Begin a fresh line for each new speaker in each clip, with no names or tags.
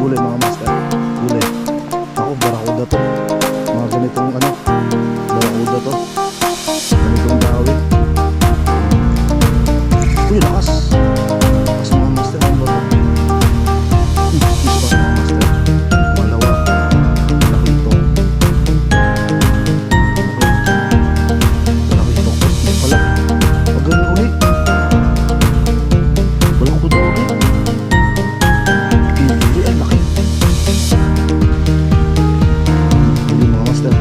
Huli mga master. Huli. Ako, barakuda to. Mga ganitong ano. Barakuda to. Ganitong dawi. Uy, lakas. Lakas mga master. Ano ba to? Isa mga master. Malawa. Malaki ito. Malaki ito. Hindi pala. Pag ganun uli. Barakuda uli. Hindi, ang laki. Hindi mga master.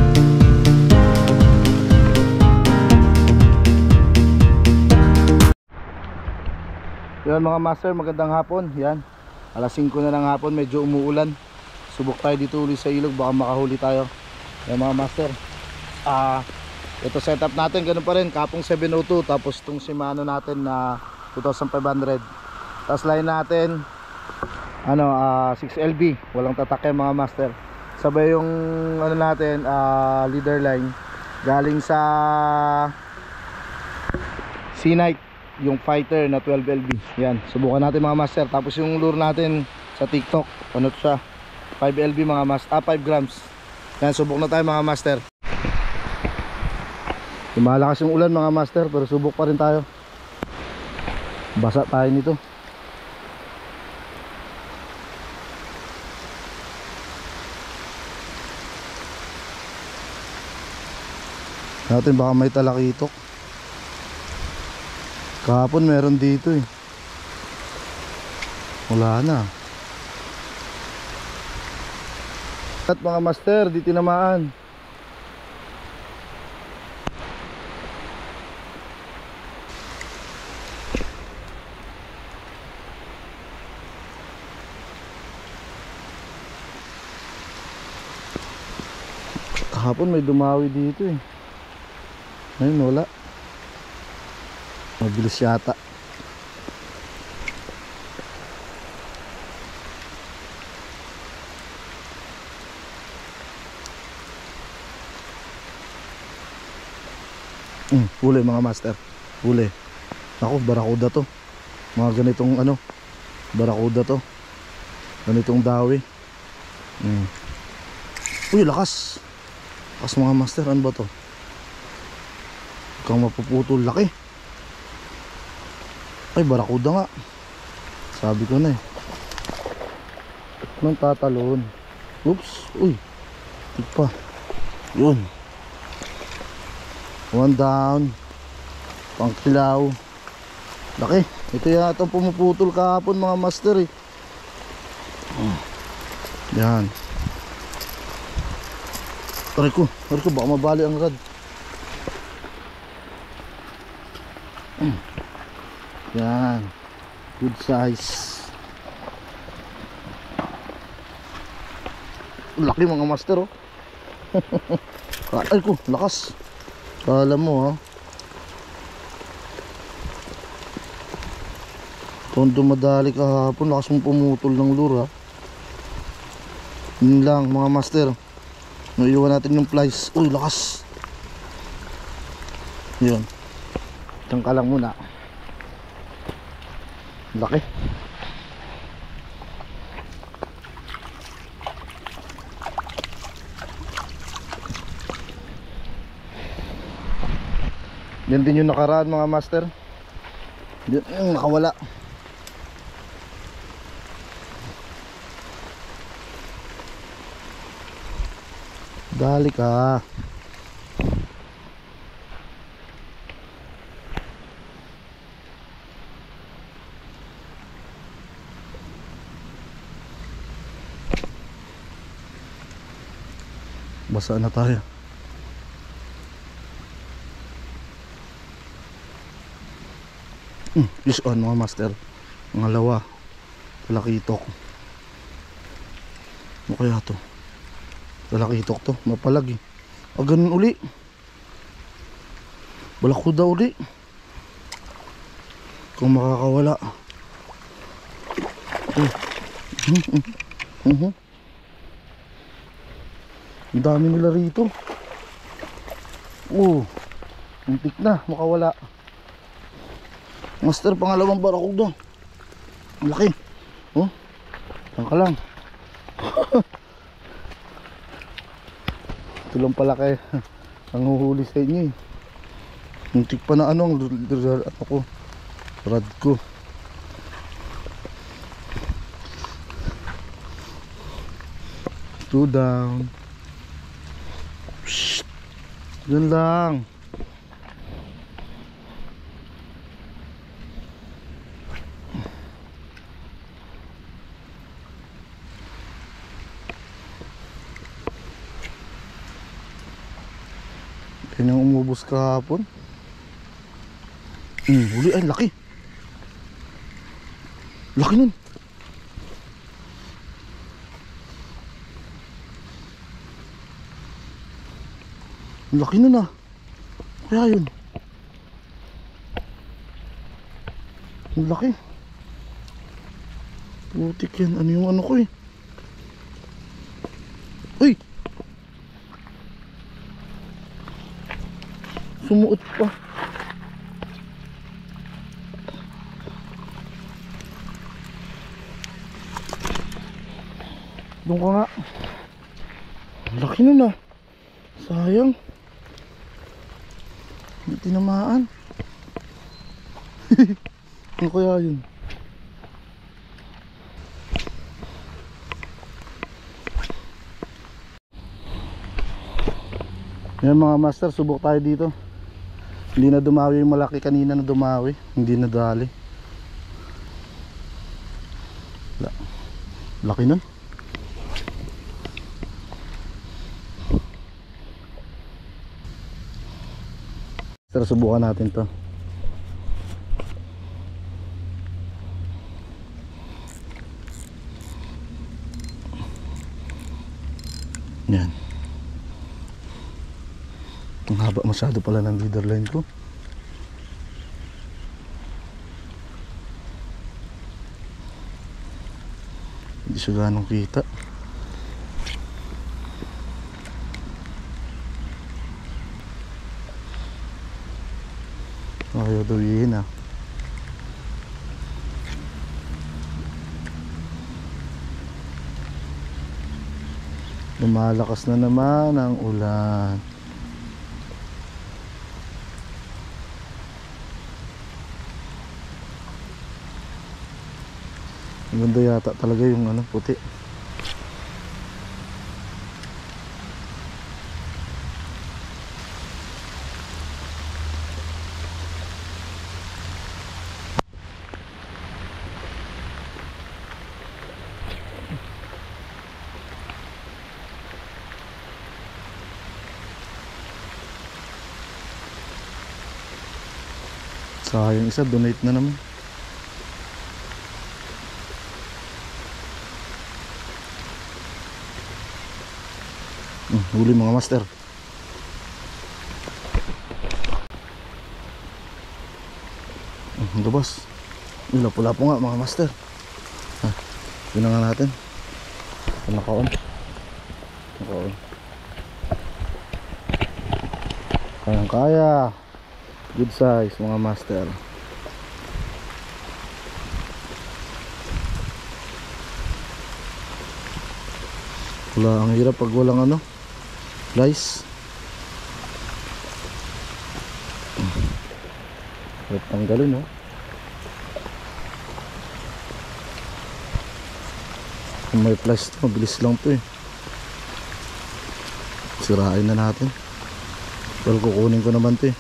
Yan mga master, magandang hapon. Yan, alas 5 na ng hapon, medyo umuulan. Subok tayo dito uli sa ilog, baka makahuli tayo. Yan mga master, ito setup natin, ganun pa rin, kapong 702. Tapos itong Shimano natin na 2500. Tapos line natin 6LB, walang tatak yan mga master. Sabay yung ano natin, leader line galing sa C-Night, yung fighter na 12LB. Yan, subukan natin mga master. Tapos yung lure natin sa TikTok, ano siya, 5LB mga master, 5 grams. Yan, subok na tayo mga master. Lumalakas yung ulan mga master, pero subok pa rin tayo. Basa tayo nito. Natin baka may talakitok. Kahapon meron dito eh. Wala na. At mga master, di tinamaan. Kahapon may dumawi dito eh. Ngayon wala. Mabilis yata. Huli mga master. Huli. Ako, barakuda to. Mga ganitong ano, barakuda to. Ganitong dawi. Uy, lakas. Lakas mga master. Ano ba to? Kung mapuputol, laki. Ay, barakuda nga. Sabi ko na eh. Nang tatalon. Oops. Uy. Tigpa. Yun. One down. Pangkilaw. Laki. Ito yata pumuputol kahapon mga master eh. Yan. Aray ko. Baka mabali ang rad. Yan, good size. Laki mga master oh. Ay ko, lakas. Kala mo ha. Kung dumadali kahapon, lakas mong pumutol ng lure ha. Yun lang mga master. Naiiwan natin yung flies. Uy, lakas. Yun. Tangka lang muna. Laki. Yan din yung nakaraan mga master. Yan, nakawala. Dali ka. Basa na tayo. Fish on mga master. Mga lawa. Talakitok. Ano kaya to? Talakitok to. Mapalag eh. Ganun uli. Balakuda uli. Kung makakawala. Ang dami nila rito. Muntik na makawala. Master, pangalawang barakuda. Ang laki. Saan ka lang? Ito lang pala kayo ang huhuli sa inyo eh. Muntik pa na ano ko, rad ko. Two down. Shhh. Yun lang. Yan yung umubos kahapon. Huli ay laki. Laki nun. Laki nun ah. Kaya yun. Ang laki. Putik yan. Ano yung ano ko eh. Uy! Sumuot pa. Doon ka nga. Laki nun ah. Sayang. Hindi tinamaan. Ano kaya yun? Yan mga master, subok tayo dito. Hindi na dumawi yung malaki kanina na dumawi. Hindi na dali. Laki nun. Pero subukan natin to. Yan. Ang haba masyado pala ng leader line ko. Hindi siya ganong kita. Ayaw dawihin ah. Lumalakas na naman ang ulan. Ganda yata talaga yung ano, puti. Sayang isa, donate na naman. Huli mga master. Labas. Lapo-lapo nga mga master. Yun nga natin. Nakaon. Kayang kaya. Good size mga master. Wala, ang hirap pag walang ano, guys. Hirap tanggalin, oh. Kung may plastic, mabilis lang to eh. Sirain na natin. Well, kukunin ko naman to eh.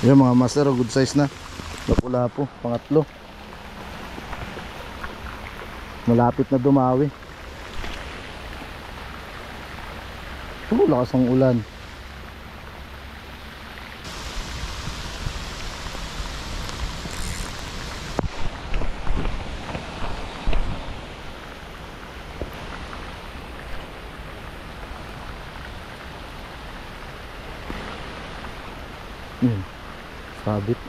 Yan mga master, good size na. Lapo-lapo, pangatlo. Malapit na dumawi. Lakas ang ulan. Sabit.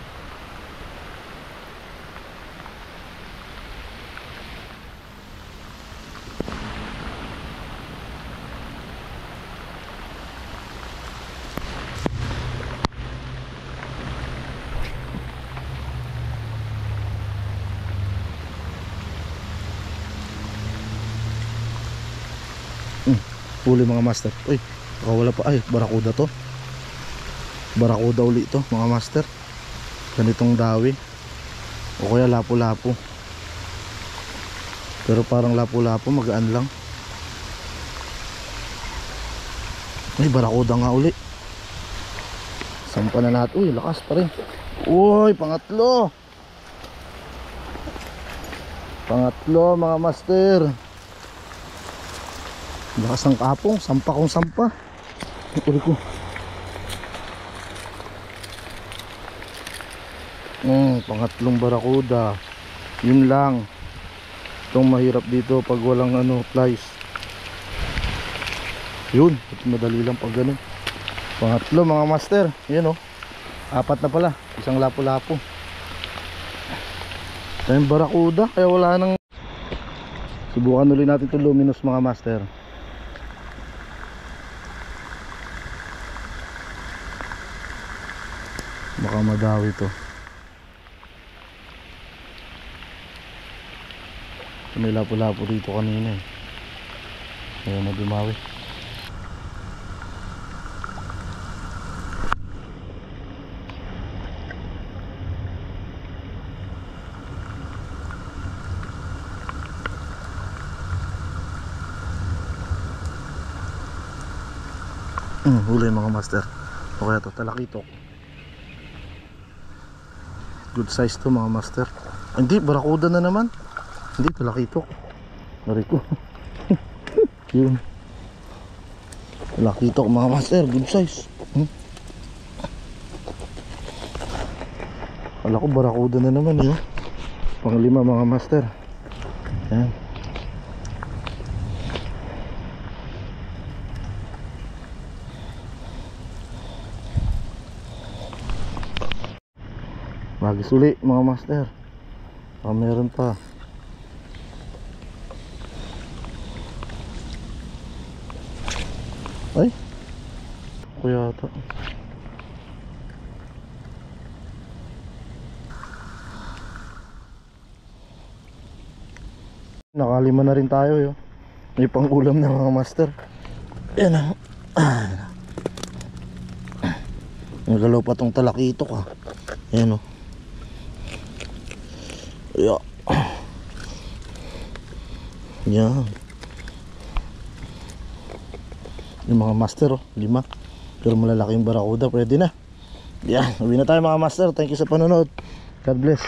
huli mga master. Uy, wala pa. Ay, barakuda to. Barakuda uli to mga master. Ganitong dawi. O kaya lapu-lapu. Pero parang lapu-lapu, magaan lang. Ay, barakuda nga uli. Sampa na natin. Uy, lakas pa rin. Uy, pangatlo. Pangatlo mga master. Lakas ng kapong. Sampa kong sampa. Uli ko. Pangatlong barakuda. Yun lang. Itong mahirap dito pag walang flies. Yun, madali lang pag ganun. Pangatlo mga master. Yun apat na pala. Isang lapu-lapu. Tayong barakuda. Kaya wala nang. Subukan ulit natin itong luminous mga master. Baka madawi to. May lapu-lapu dito kanina eh. Kaya madumawi. Huli mga master. O kaya to talakitok. Good size to mga master. Hindi, barakuda na naman. Hindi, talakitok. Nari ko. Yun. Talakitok mga master. Good size. Kala ko barakuda na naman yun. Panglima mga master. Yan. Magis uli mga master. Meron pa. Ay, kaya ito. Nakalima na rin tayo yo. May pang ulam na mga master. Yan ang nagalaw pa tong talakitok Yan Yeah. Yan. Yung mga master 5. Pero malalaki yung barakuda. Pwede na. Yan, uwi na tayo mga master. Thank you sa panonood. God bless.